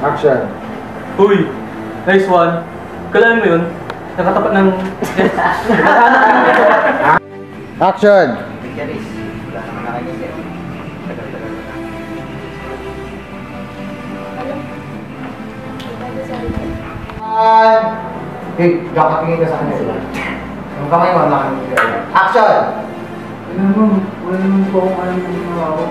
Action. Uy, nice one. Kailan mo yun? Nakatapat ng... Action. Wala naman nakikita. Tagal-tagal na. Hey, kakatingin ka sa kanila. Yung kamay mo, nakatingin ka. Action! Wala naman po akong alam ng mga ako.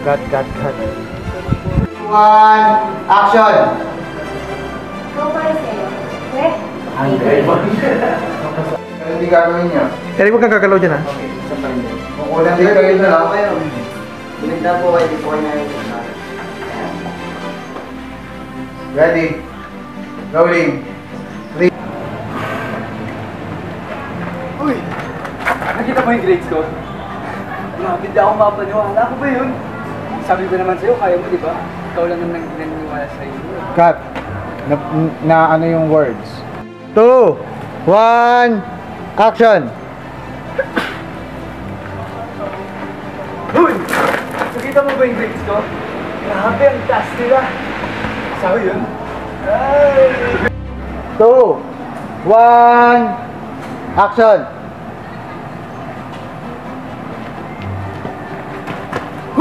Cut. One, action! Go para sa'yo. Okay? Hindi gagawin niya. Kaya huwag kang gagalaw dyan, ha? Okay, isa pa rin. Kung ulang hindi kayo na lang. Okay, Binigda po kayo before na yung Ready? Rolling. Uy! Nakita mo yung grades ko? Grabe, hindi ako mapaniwala. Ako ba yun? Sabi ko naman sa'yo, kaya mo, di ba? Ikaw lang naman naniniwala sa'yo. Cut. Na ano yung words? 2, 1, action! Uy! Nakita mo ba yung grades ko? Grabe, ang taas nila. Sabi yun? Ay! 2, 1, action!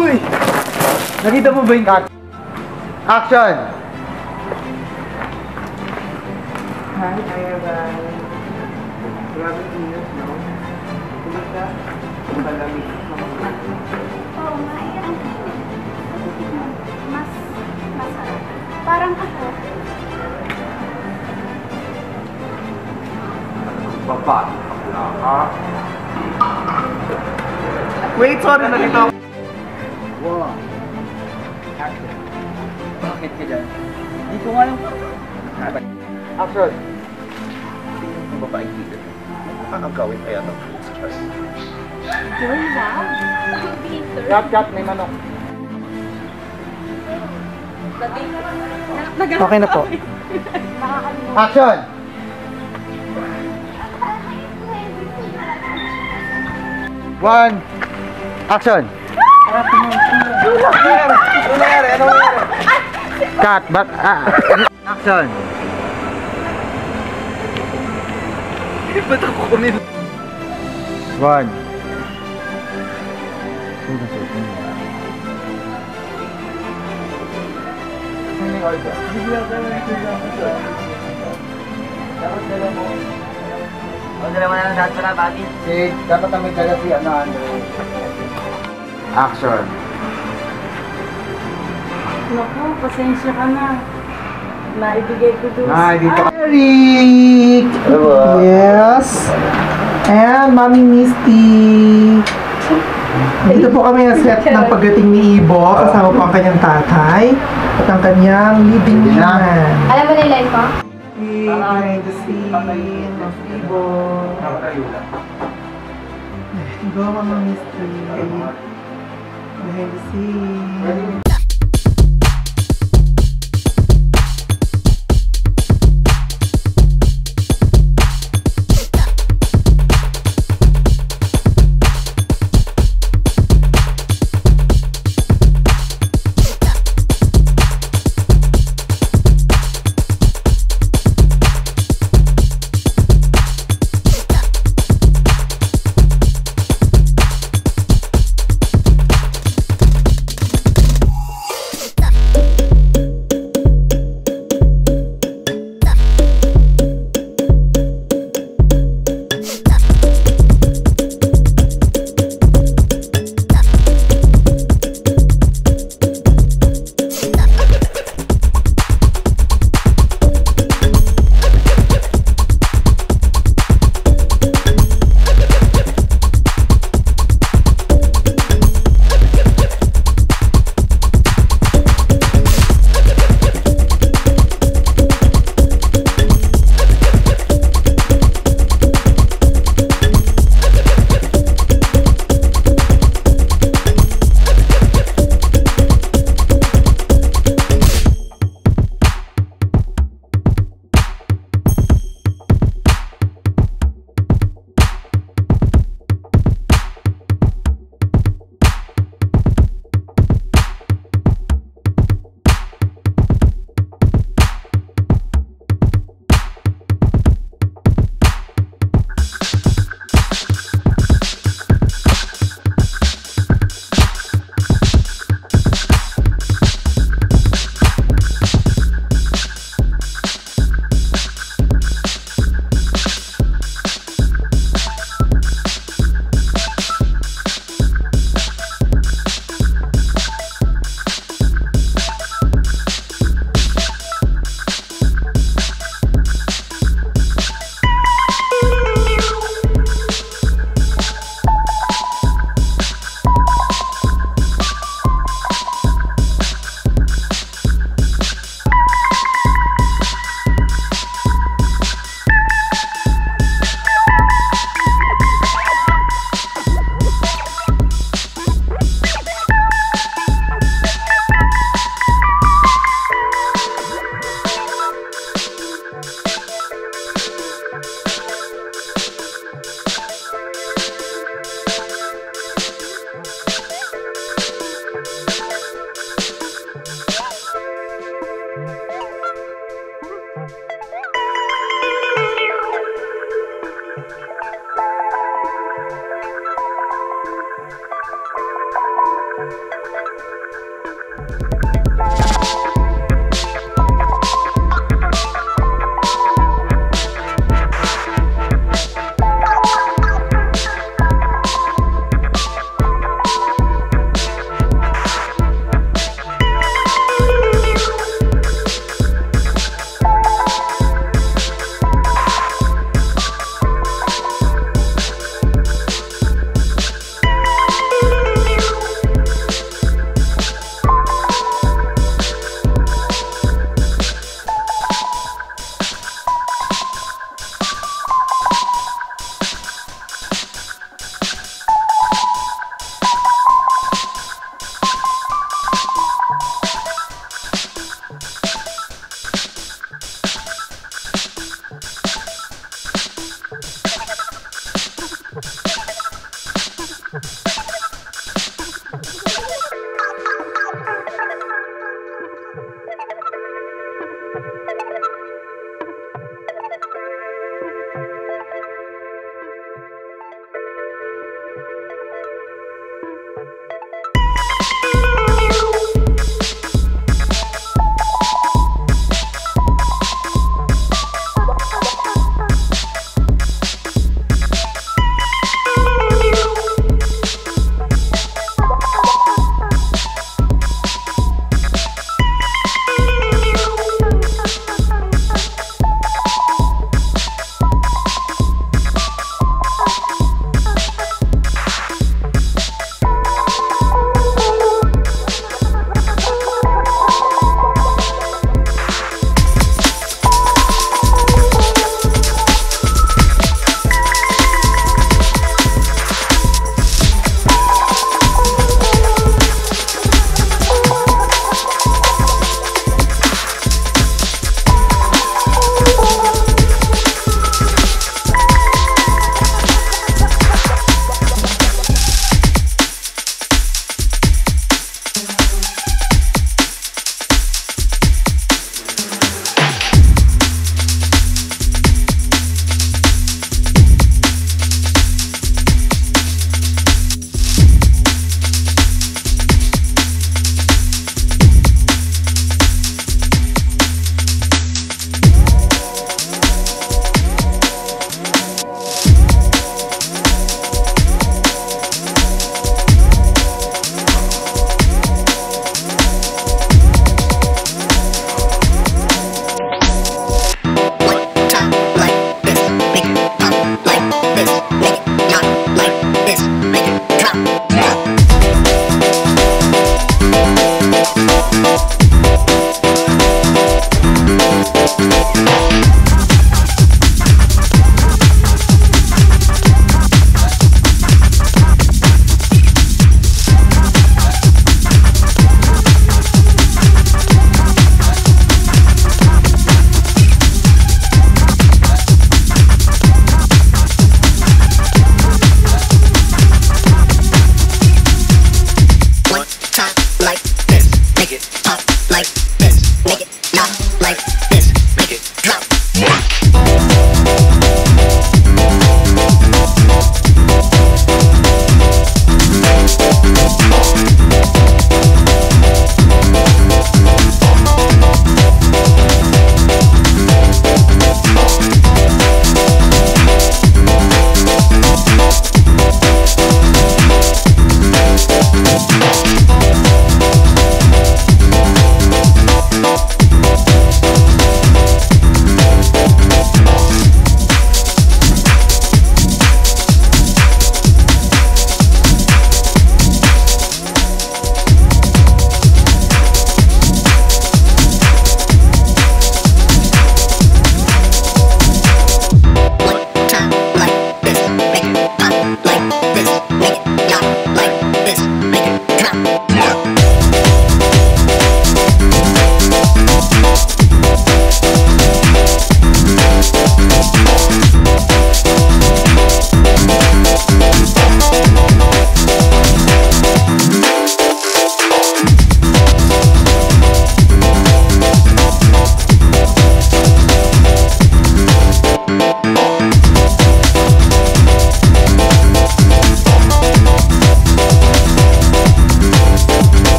Uy! Nakita mo ba yung Cut. Action! Hi, guys. Grabe init, no? Kumita, malamig. Oo nga, eh, ang mas masarap. Parang ako. Baba. Wait, sorry, nakita ko. Wow. Bakit ka dyan? Hindi ko nga alam. Action! Ang babaeng dito. Ang gawin kaya ng food stress? Girl, wow. Bitter. Cut, may manok. Okay na po. Action! One, action! Cut, action! Ba't ako kunin? One. Dala mo na lang lahat pala, buddy. Dapat ang may dala si Andre. Action. Naku, pasensya ka na. Naibigay ko doon. Dito ka. Eric! Yes! And Mami Misty! Dito po kami ang set ng pagdating ni Ibo, kasama po ang kanyang tatay at ang kanyang living man. Alam mo nila ko? Behind the scene of Ibo. Go, Mami Misty. Behind the scene.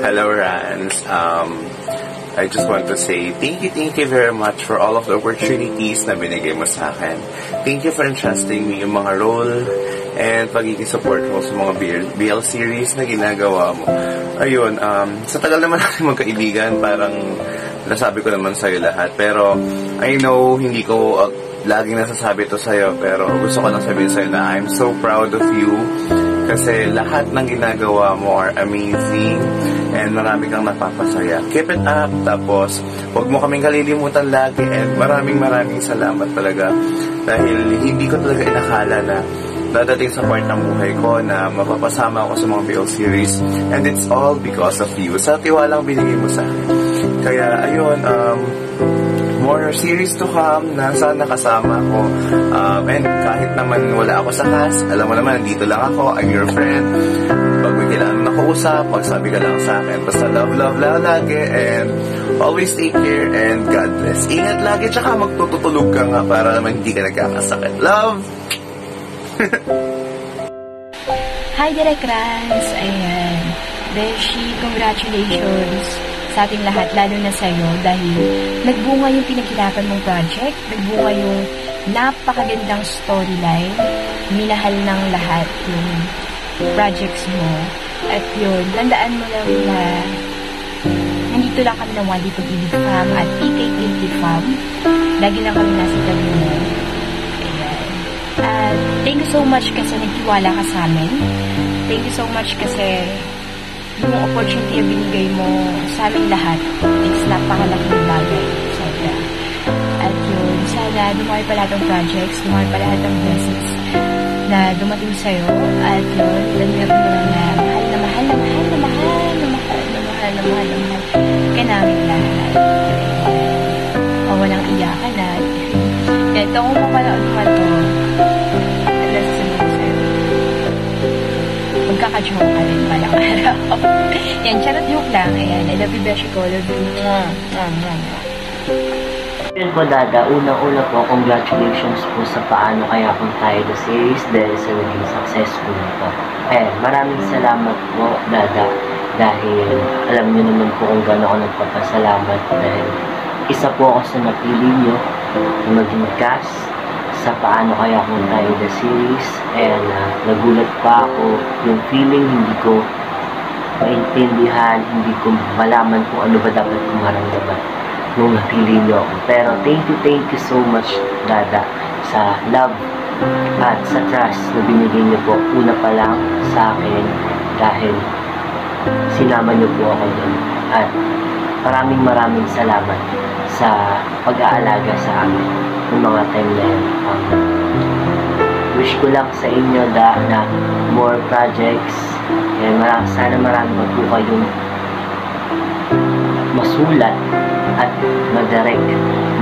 Hello, Rans. I just want to say thank you very much for all of the opportunities na binigay mo sa akin. Thank you for entrusting me yung mga role and pagiging support mo sa mga BL series na ginagawa mo. Ayun, sa tagal naman natin magkaibigan, parang nasabi ko naman sa'yo lahat. Pero I know hindi ko laging nasasabi to sa'yo, pero gusto ko lang sabihin sa'yo na I'm so proud of you. Kasi lahat ng ginagawa mo are amazing and marami kang napapasaya. Keep it up, tapos huwag mo kaming kalilimutan lagi and maraming salamat talaga. Dahil hindi ko talaga inakala na dadating sa part ng buhay ko na mapapasama ako sa mga BL series and it's all because of you. Sa tiwalang binigay mo sa akin. Kaya ayun, more series to come na sana kasama ako. And kahit naman wala ako sa cast, alam mo naman, nandito lang ako, I'm your friend. Pag may kailangan ako usap, magsabi ka lang sa akin. Basta love lagi and always take care and God bless. Ingat lagi, tsaka magtutulog ka nga para naman hindi ka nagkakasakit. Love! Hi, Direk Rans! Ayan. Beshi, congratulations sa ating lahat, lalo na sa'yo, dahil nagbunga yung pinaghirapan mong project, nagbunga yung napakagandang storyline, minahal ng lahat yung projects mo, at yun, tandaan mo lang na nandito lang kami ng Wally Pag-ibig Fam at PK Fam, lagi lang kami nasa tabi mo. Ayan. At thank you so much kasi nagtiwala ka sa amin. Thank you so much kasi yung opportunity na binigay mo sa aming lahat is napakalaking bagay. Sobra. At yun, sana dumami pa lahat ng projects, dumami pa lahat ng blessings na dumating sa'yo. At yun, lalamihan mo lang na mahal ka namin lahat. O walang iyakan na. Ito kung mapanood mo ito, at nasasabihin ko sa'yo, magkaka-joke ka rin palang araw. Yan, charot joke lang. Ayan, I love you, Beshi ko. Love you. Yun po, Dada. Unang-una po, congratulations po sa Paano Kaya Kung Tayo the series dahil sa naging successful nito. Ayan, maraming salamat po, Dada. Dahil alam niyo naman po kung gano'n ako nagpapasalamat dahil isa po ako sa napili niyo na maging cast sa Paano Kaya Kung Tayo the series and nagulat pa ako yung feeling hindi ko maintindihan, hindi ko malaman kung ano ba dapat kong maramdaman nung napili niyo ako. Pero thank you so much, Dada, sa love at sa trust na binigay niyo po una pa lang sa akin dahil sinama niyo po ako doon. At maraming salamat sa pag-aalaga sa amin ng mga time na yun. Wish ko lang sa inyo na more projects and sana marami po kayong masulat at madirect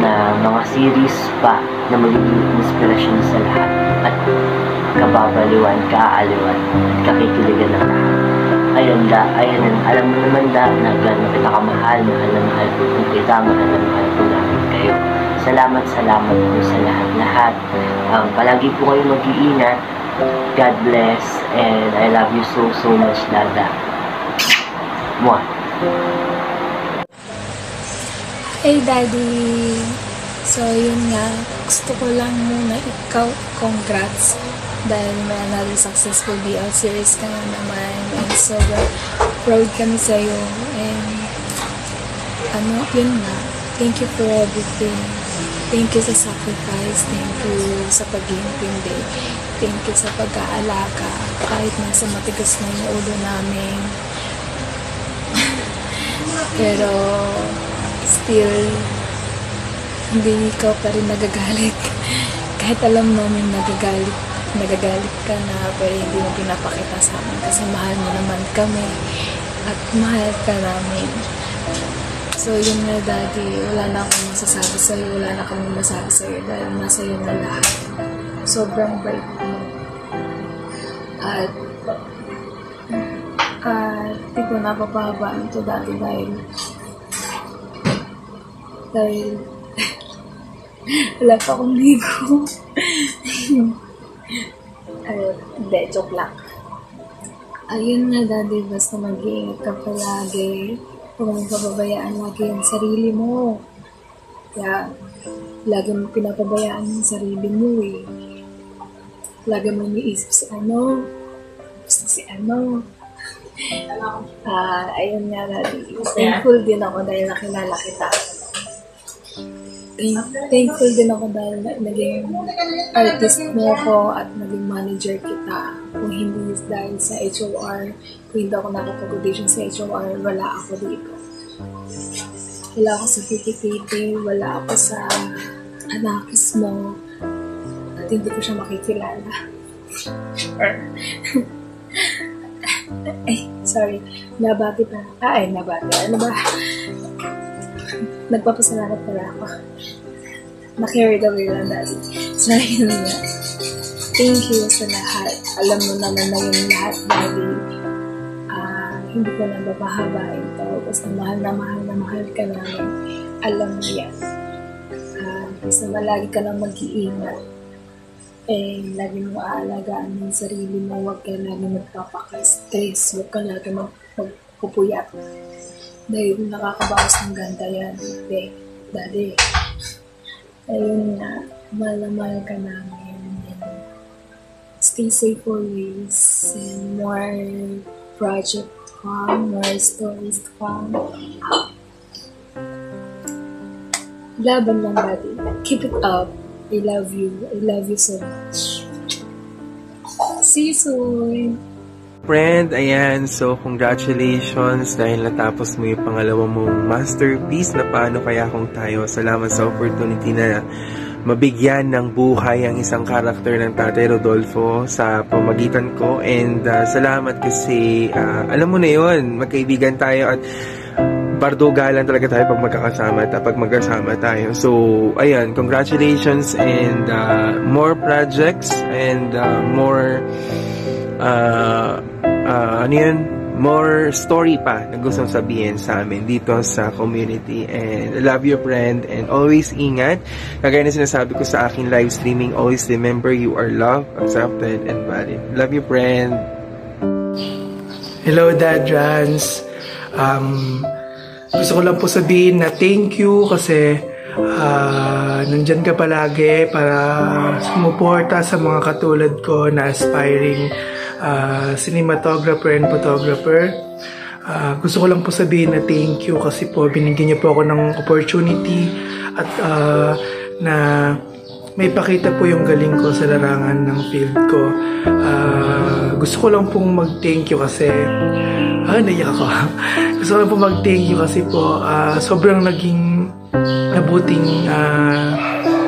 na mga series pa na magiging inspirasyon sa lahat at kababaliwan, kaaliwan at kakikiligan ng lahat. Ayun, alam mo naman na gano'n kita kamahal, mahal po kita, mahal po namin kayo. Salamat po sa lahat. Palagi po kayo mag-iingat. God bless and I love you so much, Dada. Mwah! Hey, Daddy! So, yun nga. Gusto ko lang muna ikaw, congrats. Dahil may another successful BL series ka na naman. And so, proud kami sa'yo. And, yun nga. Thank you for everything. Thank you sa sacrifice. Thank you sa pag-iintindi. Thank you sa pag-aalaga. Kahit nasa matigas na yung ulo namin. Pero, still, hindi ikaw pa rin nagagalit. Kahit alam namin nagagalit ka na, pero hindi mo pinapakita sa amin kasi mahal mo naman kami at mahal ka namin. So, yun na, Daddy, wala na akong masasabi sa'yo, wala na kami masasabi sa'yo dahil nasa iyo na lahat. Sobrang bait mo. At di ko napapahabaan ito, Daddy, dahil wala pa akong ligo. Hindi, joke lang. Ayun nga, Daddy, basta mag-iingat ka palagi. Huwag mong pababayaan lagi ang sarili mo. Kaya, lagi mo pinapabayaan yung sarili mo eh. Lagi mo iniisip si ano, gusto si ano. Ayun nga, Daddy. Thankful din ako dahil nakilala kita. Thankful din ako dahil naging artist mo ko at naging manager kita. Kung hindi dahil sa HOR, kung hindi ako nakapag-audition sa HOR, wala ako dito. Wala ako sa Titi-Titi, wala ako sa Anakis mo, at hindi ko siya makikilala. Ay, sorry. Nabati pa. Nabati. Ano ba? Nagpapasalamat pala ako. Na-carried away lang dati. So, yun nga. Thank you sa lahat. Alam mo naman na yung lahat, Daddy. Hindi ko na babahabain ito. Basta mahal na mahal ka namin. Alam mo yan. Basta lagi ka lang mag-iingat. Lagi mo aalagaan ng sarili mo. Huwag ka lagi magpapaka-stress. Huwag ka lagi magpupuyat. Dahil nakakabawas ng ganda yan. Daddy. Ayun na. Mahal ka namin. Stay safe always. And more project come, more stories come. Laban lang, Daddy. Keep it up. I love you. I love you so much. See you soon. Friend, ayan, so congratulations dahil natapos mo yung pangalawa mong masterpiece na Paano Kaya Kung Tayo. Salamat sa opportunity na mabigyan ng buhay ang isang karakter ng Tatay Rodolfo sa pamagitan ko, and salamat kasi alam mo na yun, magkaibigan tayo at bardugalan talaga tayo pag magkakasama at pag magkasama tayo. So, ayan, congratulations and more projects and more more story pa na gustong sabihin sa amin dito sa community. And I love you, friend, and always ingat. Kagaya na sinasabi ko sa aking live streaming, always remember you are loved, accepted, and valid. Love you, friend. Hello, Dad Rans. Gusto ko lang po sabihin na thank you kasi nandyan ka palagi para sumuporta sa mga katulad ko na aspiring cinematographer and photographer. Gusto ko lang po sabihin na thank you kasi po binigyan niyo po ako ng opportunity at na may pakita po yung galing ko sa larangan ng field ko. Gusto ko lang pong mag-thank you kasi naiyak ako. Gusto ko lang pong mag-thank you kasi po sobrang naging nabuting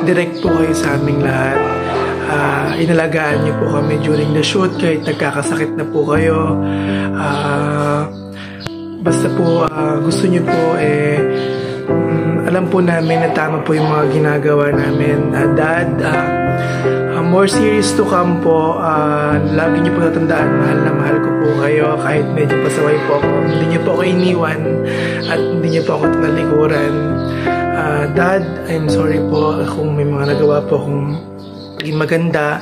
direct po kayo sa aming lahat. Inalagaan niyo po kami during the shoot kahit nagkakasakit na po kayo. Basta po gusto niyo po alam po namin na tama po yung mga ginagawa namin. Dad, more series to come po. Lagi niyo po natandaan, mahal na mahal ko po kayo kahit medyo pasaway po ako. Hindi niyo po ako iniwan at hindi niyo po ako tinalikuran. Dad, I'm sorry po kung may mga nagawa po akong maging maganda,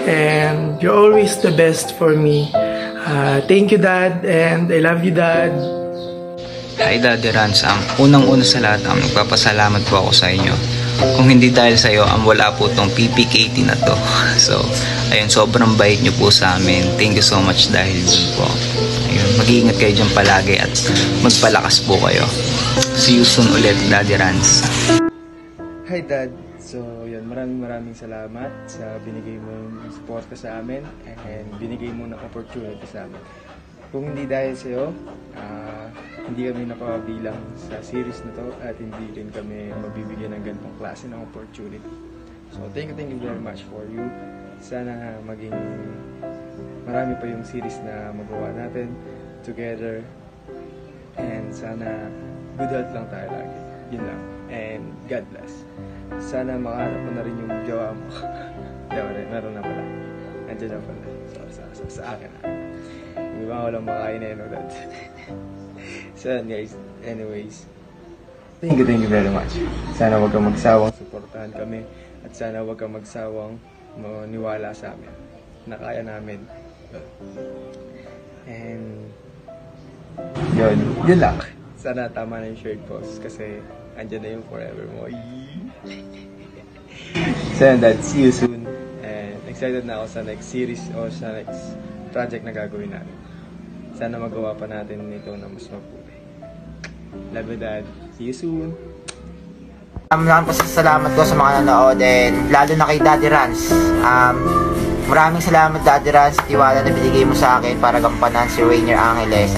and you're always the best for me. Thank you, Dad, and I love you, Dad. Hi, Daddy Rans. Unang-una sa lahat, nagpapasalamat po ako sa inyo. Kung hindi dahil sa iyo, wala po tong PPKT na to. So, ayun, sobrang bait nyo po sa amin. Thank you so much dahil dun po. Ayun, mag-iingat kayo dyan palagi at magpalakas po kayo. See you soon ulit, Daddy Rans. Hi, Dad. So, yun, maraming salamat sa binigay mong suporta sa amin and binigay mo ng opportunity sa amin. Kung hindi dahil sa iyo, hindi kami nakabilang sa series na to at hindi rin kami mabibigyan ng ganitong klase ng opportunity. So, thank you very much for you. Sana maging marami pa yung series na magawa natin together, and sana good health lang tayo lagi. Yun lang. And God bless. Sana makaharap mo na rin yung jowa mo. Meron na pala. Andiyan na pala. Sa akin na. Hindi ba walang makain na yun ulit. So guys, anyways, thank you very much. Sana wag kang magsawang suportahan kami at sana wag kang magsawang maniwala sa amin na kaya namin. And yun lang. Sana tama na yung shirt post kasi andyan na yung forever mo. So yun, Dad, see you soon. And excited na ako sa next series o sa next project na gagawin natin. Sana magawa pa natin nito na mas mabuti. Love you, Dad. See you soon. Maraming pasasalamat ko sa mga nanood and lalo na kay Daddy Rans. Maraming salamat Daddy Rans sa tiwala na binigay mo sa akin para gampanan si Rainier Angeles.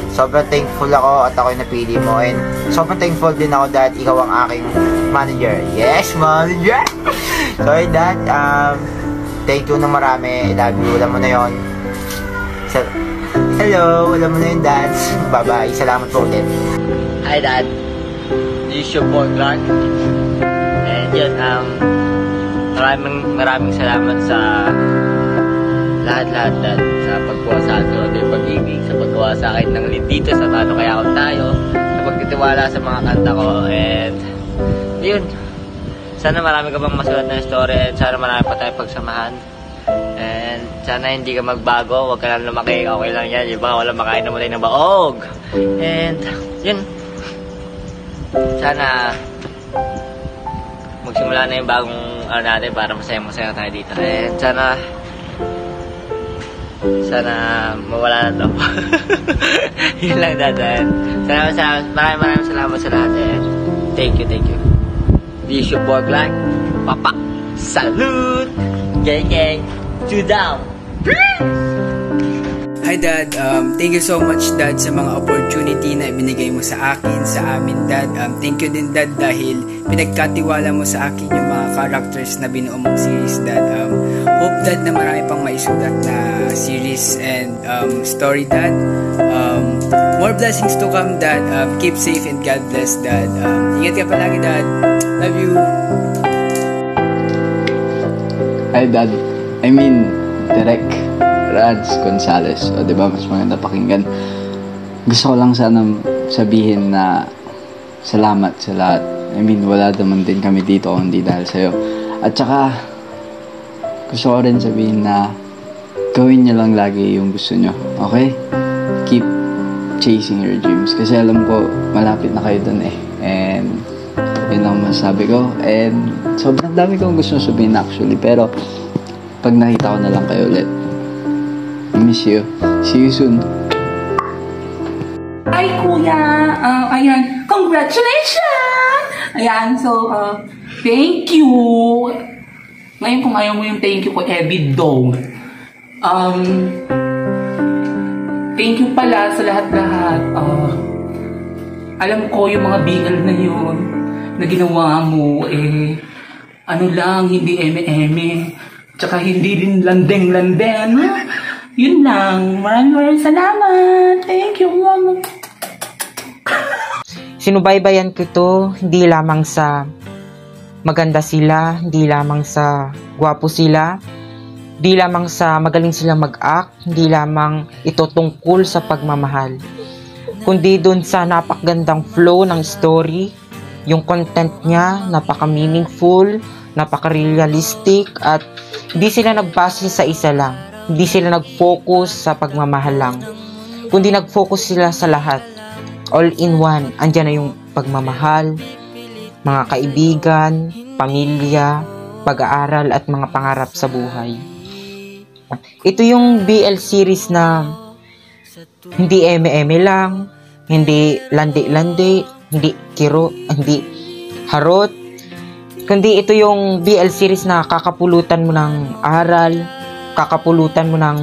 Sobrang thankful ako at ako'y napili mo and sobrang thankful din ako Dad, ikaw ang aking manager. Yes, manager! Sorry Dad, thank you na marami. I love you, alam mo na yun. Hello, alam mo na yun Dad. Bye bye, salamat po ulit. Hi Dad, this is your boy Clark. And yun, maraming salamat sa lahat-lahat Dad, sa paggawa sa akin ng pag-ibig, sa paggawa sa akin ng lead dito sa Paano Kaya Kung Tayo, sa pagtitiwala sa mga kanta ko, and yun, sana marami ka bang masulat na story and sana marami pa tayong pagsamahan. And sana hindi ka magbago, huwag ka lang lumaki, okay lang yan, diba? Wala makain na mulay ng baog. And yun, sana magsimula na yung bagong natin para masaya tayo dito. And sana mawala na to. Yun lang Dad. Maraming salamat sa lahat. And thank you. This is your boy Clark. Papa, salute! Gang, two down. Hi Dad, thank you so much Dad sa mga opportunity na ibinigay mo sa akin, sa amin Dad. Thank you din Dad dahil pinagkatiwala mo sa akin yung mga characters na binuo mong series Dad. Hope Dad na marami pang maisulat na series and story Dad. More blessings to come Dad. Keep safe and God bless Dad. Ingat ka palagi Dad. Love you. Hi Dad, Direk Rans Gonzales. O diba, mas maganda pakinggan. Gusto ko lang sanang sabihin na salamat sa lahat. Wala naman din kami dito hindi dahil sa'yo. At saka, gusto ko rin sabihin na gawin niyo lang lagi yung gusto niyo. Okay? Keep chasing your dreams. Kasi alam ko, malapit na kayo dun eh. And, yun ang masasabi ko. And, sobrang dami kong gusto sabihin actually. Pero, pag nakita ko na lang kayo ulit. I miss you. See you soon. Ay, kuya! Ayan, congratulations! Ayan, so, thank you! Ngayon, kung ayaw mo yung thank you ko, Evie Dong. Thank you pala sa lahat-lahat. Alam ko yung mga BL na yun na ginawa mo, hindi eme-eme. Tsaka hindi din landeng-landeng. Yun lang. Maraming salamat. Thank you, Mama. Sinubaybayan ko to hindi lamang sa maganda sila, hindi lamang sa gwapo sila, hindi lamang sa magaling silang mag-act, hindi lamang ito tungkol sa pagmamahal, kundi dun sa napakagandang flow ng story, yung content niya, napaka-meaningful, napaka-realistic, at hindi sila nagbase sa isa lang. Hindi sila nag-focus sa pagmamahal lang, kundi nag-focus sila sa lahat. All in one. Andyan na yung pagmamahal, mga kaibigan, pamilya, pag-aaral at mga pangarap sa buhay. Ito yung BL series na hindi eme-eme lang, hindi landi-landi, hindi kiro, hindi harot, kundi ito yung BL series na kakapulutan mo ng aral, kakapulutan mo ng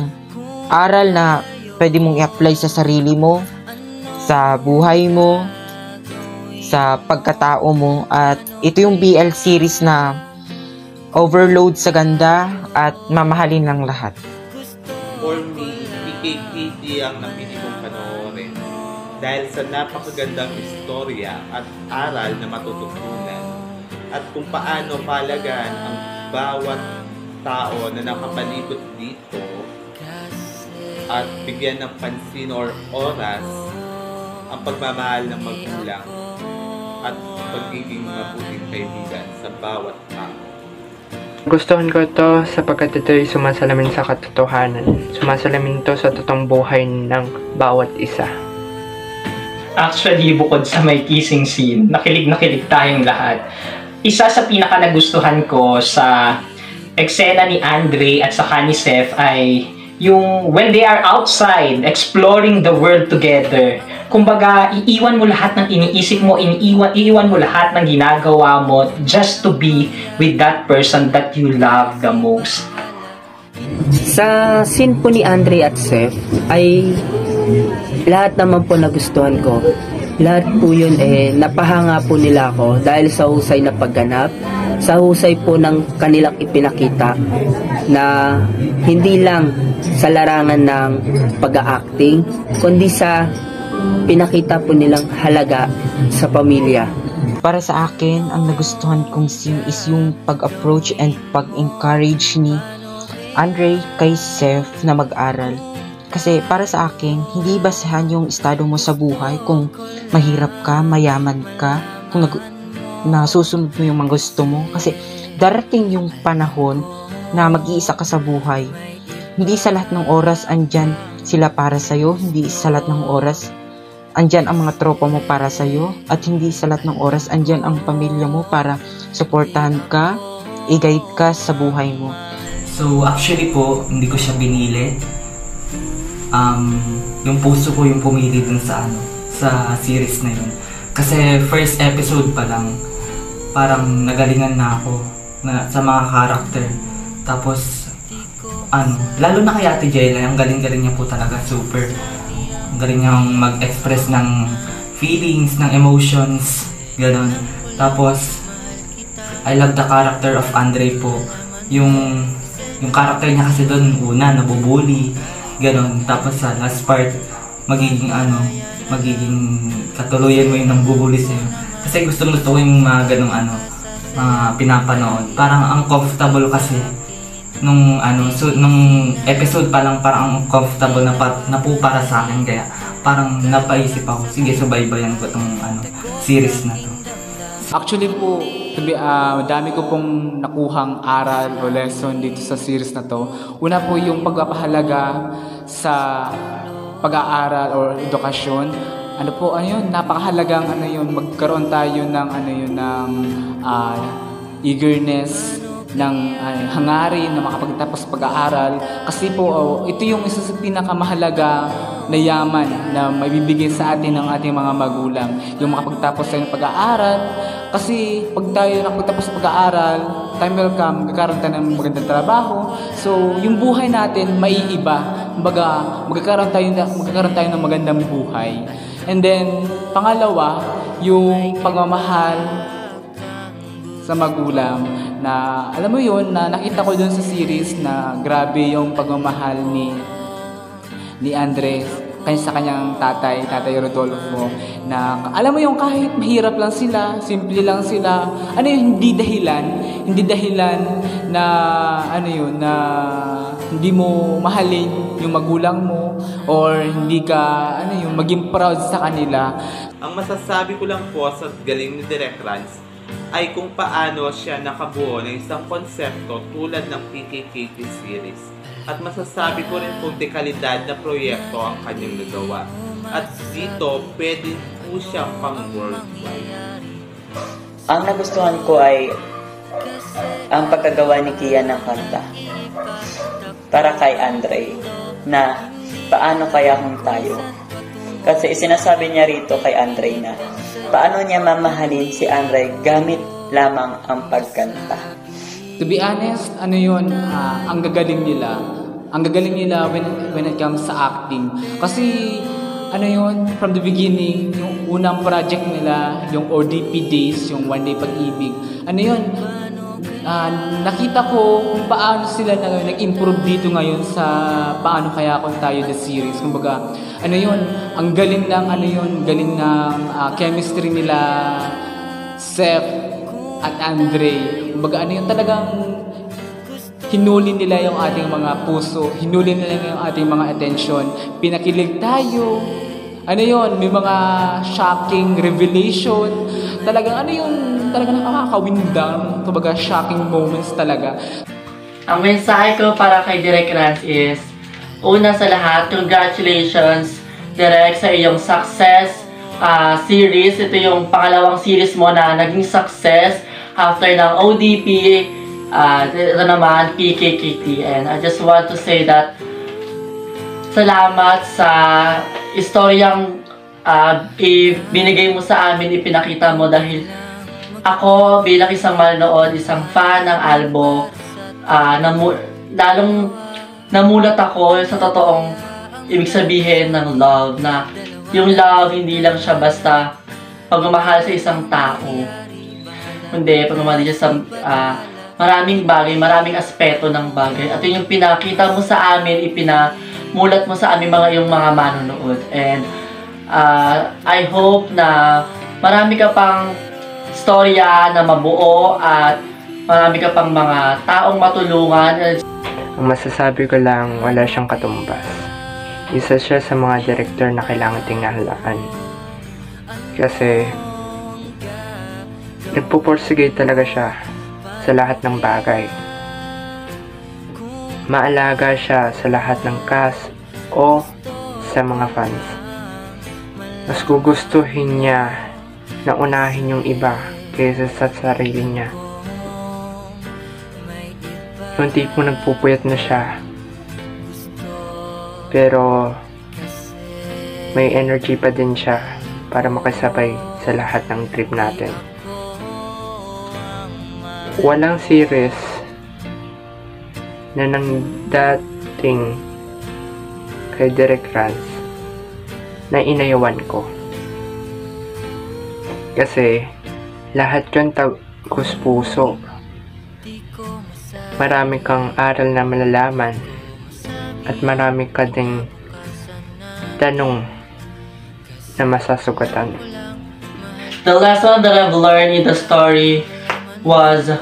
aral na pwede mong i-apply sa sarili mo, sa buhay mo, sa pagkatao mo. At ito yung BL series na overload sa ganda at mamahalin ng lahat. For me, PKPT ang napili kong panoorin dahil sa napakagandang istorya at aral na matututunan at kung paano palagan ang bawat tao na nakapalibot dito at bigyan ng pansin or oras ang pagmamahal ng magulang at pagiging mabuting kaibigan sa bawat tao. Gustuhan ko to sapagkat ito'y sumasalamin sa katotohanan. Sumasalamin to sa totoong buhay ng bawat isa. Actually, bukod sa may kissing scene, nakilig tayong lahat. Isa sa pinaka nagustuhan ko sa eksena ni Andre at saka ni Seth ay yung when they are outside, exploring the world together. Kumbaga, iiwan mo lahat ng iniisip mo, iiwan mo lahat ng ginagawa mo just to be with that person that you love the most. Sa scene po ni Andre at Seth ay lahat naman po nagustuhan ko. Lahat po yun napahanga po nila ako dahil sa husay na pagganap, sa husay po ng kanilang ipinakita na hindi lang sa larangan ng pag-acting, kundi sa pinakita po nilang halaga sa pamilya. Para sa akin, ang nagustuhan kong scene is yung pag-approach and pag-encourage ni Andre kay Seth na mag-aral. Kasi para sa akin, hindi basahan yung estado mo sa buhay kung mahirap ka, mayaman ka, kung nasusunod mo yung mga gusto mo. Kasi darating yung panahon na mag-iisa ka sa buhay. Hindi sa lahat ng oras andyan sila para sa'yo, hindi sa lahat ng oras andyan ang mga tropa mo para sa'yo, at hindi sa lahat ng oras andyan ang pamilya mo para suportahan ka, i-guide ka sa buhay mo. So actually po, hindi ko siya binili. Yung puso ko yung pumili dun sa sa series na yun. Kasi first episode pa lang, parang nagalingan na ako sa mga character. Tapos, lalo na kay Ate Jella, ang galing-galing niya po talaga, super. Ang galing niyang mag-express ng feelings, ng emotions, gano'n. Tapos, I love the character of Andre po. Yung character niya kasi doon, una, nabubuli, gano'n. Tapos sa last part, magiging katuluyan mo yung nambubuli sa'yo. Kasi gusto ko yung mga ganong mga pinapanood. Parang ang comfortable kasi nung episode pa lang, parang ang comfortable na po para sa akin. Kaya parang napaisip ako, sige, subaybayan ko tong series na to. Actually po, dami ko pong nakuhang aral o lesson dito sa series na to. Una po yung pagpapahalaga sa pag-aaral o edukasyon. Napakahalagang magkaroon tayo ng eagerness, ng hangarin na makapagtapos pag-aaral. Kasi po, ito yung isa sa pinakamahalaga na yaman na maibibigay sa atin ng ating mga magulang. Yung makapagtapos tayo ng pag-aaral. Kasi pag tayo nakapagtapos ng pag-aaral, time will come, magkakaroon tayo ng magandang trabaho. So, yung buhay natin maiiba. Kumbaga, magkakaroon tayo ng magandang buhay. And then, pangalawa, yung pagmamahal sa magulang, na alam mo yun, na nakita ko dun sa series na grabe yung pagmamahal ni Andres sa kanyang tatay Rodolfo, na alam mo yung kahit mahirap lang sila, simple lang sila, hindi dahilan na na hindi mo mahalin yung magulang mo or hindi ka maging proud sa kanila. Ang masasabi ko lang po sa galing ni Direk Rans ay kung paano siya nakabuo ng isang konsepto tulad ng PKKT series. At masasabi ko rin po dekalidad na proyekto ang kanyang nagawa. At dito, pwede po siyang pang worldwide. Ang nagustuhan ko ay ang pagkagawa ni Kia ng kanta para kay Andre na paano kaya kung tayo. Kasi sinasabi niya rito kay Andre na paano niya mamahalin si Andre gamit lamang ang pagkanta. To be honest, ang gagaling nila. Ang gagaling nila when it comes sa acting. Kasi from the beginning, yung unang project nila, yung ODP Days, yung One Day Pag-ibig, nakita ko kung paano sila nag-improve dito ngayon sa Paano Kaya Kung Tayo the series. Kumbaga, ang galing ng chemistry nila Seth at Andre. Kumbaga, talagang hinuli nila yung ating mga puso, hinuli nila yung ating mga attention, pinakilig tayo. May mga shocking revelation. Talagang talaga nakakawindang, kumbaga shocking moments talaga. Ang mensahe ko para kay Direk Rans is, una sa lahat, congratulations Direk sa iyong success series. Ito yung pangalawang series mo na naging success after ng ODP. Ito naman, PKKT. And I just want to say that salamat sa istoryang binigay mo sa amin, ipinakita mo, dahil ako bilang isang manonood, isang fan ng Albo, lalong namulat ako sa totoong ibig sabihin ng love, na yung love hindi lang siya basta pagmamahal sa isang tao, kundi pagmamahal siya sa maraming bagay, maraming aspeto ng bagay. At yun yung pinakita mo sa amin, ipinamulat mo sa amin yung mga manonood. And I hope na marami ka pang storya na mabuo at marami ka pang mga taong matulungan. Ang masasabi ko lang, wala siyang katumbas. Isa siya sa mga director na kailangan tingnan. Kasi nagpuporsigate talaga siya sa lahat ng bagay. Maalaga siya sa lahat ng cast o sa mga fans. Mas gugustuhin niya na unahin yung iba kaysa sa sarili niya. Yung tipo nagpupuyat na siya, pero may energy pa din siya para makasabay sa lahat ng trip natin. Walang series na nang dating kay Direk Rans na inayawan ko. Kasi lahat yun tagus puso. Marami kang aral na malalaman at marami ka ding tanong na masasugatan. The lesson that I've learned in the story was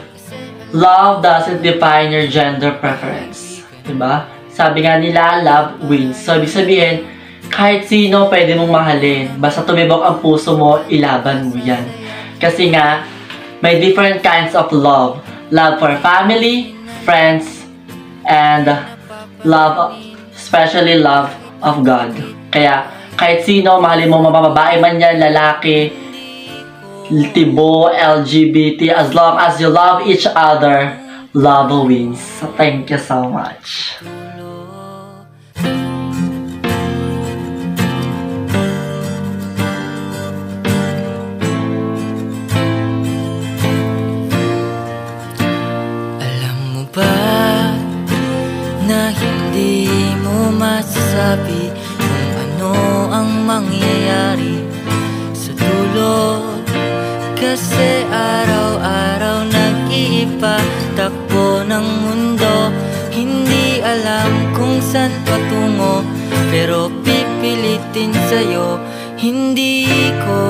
love doesn't define your gender preference. Diba? Sabi nga nila, love wins. So, ibig sabihin, kahit sino pwede mong mahalin. Basta tumibok ang puso mo, ilaban mo yan. Kasi nga, may different kinds of love. Love for family, friends, and love, especially love of God. Kaya, kahit sino, mahalin mo, mababae man yan, lalaki, tibo, LGBT, as long as you love each other, love wins. So, thank you so much. Na hindi mo masasabi kung ano ang mangyayari sa dulo. Kasi araw-araw nag-iiba takbo ng mundo. Hindi alam kung saan patungo, pero pipilitin sa'yo. Hindi ko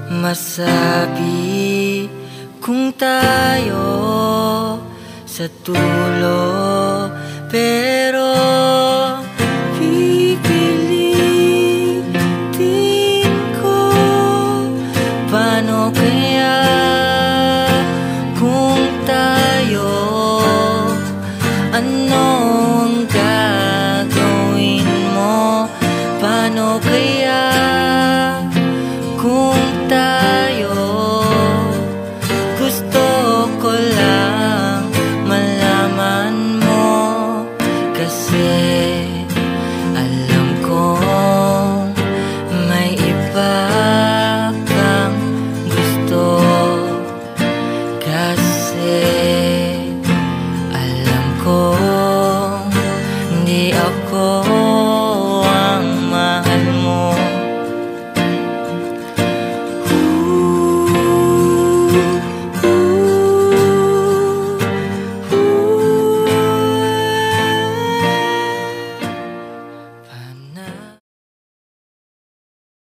masabi kung tayo sa dulo, pero